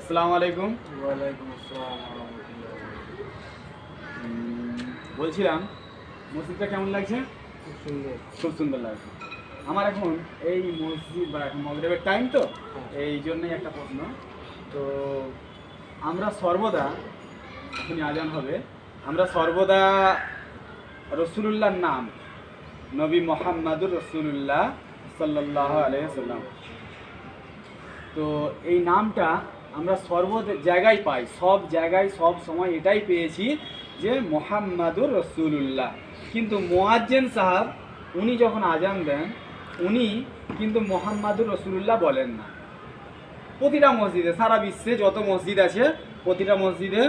আসসালামু আলাইকুম। ওয়ালাইকুম আসসালাম ওয়া রাহমাতুল্লাহি ওয়া বলছিলাম মসজিদটা কেমন লাগছে? খুব সুন্দর। খুব সুন্দর লাগছে। আমার এখন এই মসজিদ বা এখন মাগরিবের টাইম তো, এই জন্যই একটা প্রশ্ন। তো আমরা সর্বদা, এখনই আজান হবে, আমরা সর্বদা রসুলুল্লাহর নাম, নবী মোহাম্মদুর রসুলুল্লাহ সাল্লাল্লাহু আলাইহি ওয়াসাল্লাম, তো এই নামটা আমরা সর্ব জায়গায় পাই, সব জায়গায় সব সময় এটাই পেয়েছি যে মোহাম্মদুর রসুলুল্লাহ। কিন্তু মুয়াজ্জিন সাহেব উনি যখন আজান দেন উনি কিন্তু মোহাম্মদুর রসুলুল্লাহ বলেন না। প্রতিটা মসজিদে, সারা বিশ্বে যত মসজিদ আছে প্রতিটা মসজিদে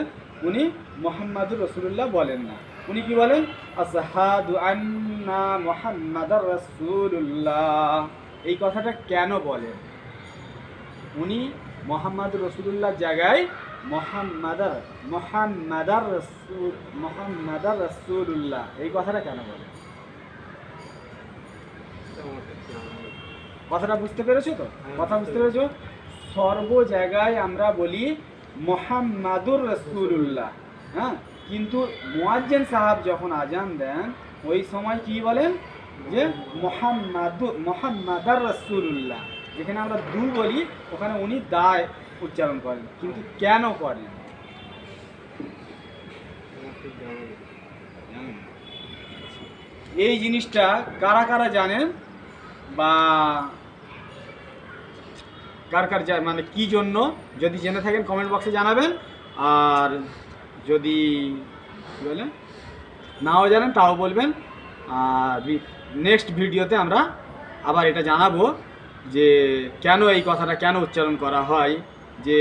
উনি মোহাম্মদুর রসুলুল্লাহ বলেন না। উনি কি বলেন? আশহাদু আন্না মুহাম্মাদার রাসূলুল্লাহ। এই কথাটা কেন বলেন? উনি মোহাম্মদ রসুলুল্লাহর জায়গায় মোহাম্মদার রসুলুল্লাহ এই কথাটা কেন বলে? কথাটা বুঝতে পেরেছো তো? কথা বুঝতে পেরেছো? সর্ব জায়গায় আমরা বলি মোহাম্মদুর রসুলুল্লাহ, হ্যাঁ, কিন্তু মুয়াজ্জিন সাহেব যখন আজান দেন ওই সময় কি বলেন? যে মোহাম্মদার রসুলুল্লাহ। যেখানে আমরা দু বলি ওখানে উনি দায় উচ্চারণ করেন। কিন্তু কেন করেন? এই জিনিসটা কারা কারা জানেন বা কার কার মানে কি জন্য, যদি জেনে থাকেন কমেন্ট বক্সে জানাবেন। আর যদি কি বলেন নাও জানেন তাও বলবেন। আর নেক্সট ভিডিওতে আমরা আবার এটা জানাবো যে কেন এই কথাটা কেন উচ্চারণ করা হয়, যে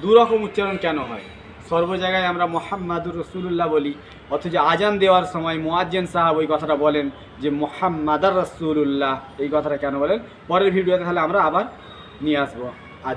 দুরকম উচ্চারণ কেন হয়। সর্ব জায়গায় আমরা মোহাম্মদুর রসুলুল্লাহ বলি, অথচ আজান দেওয়ার সময় মুয়াজ্জিন সাহেব ওই কথাটা বলেন যে মোহাম্মদার রসুলুল্লাহ। এই কথাটা কেন বলেন পরের ভিডিওতে তাহলে আমরা আবার নিয়ে আসবো। আর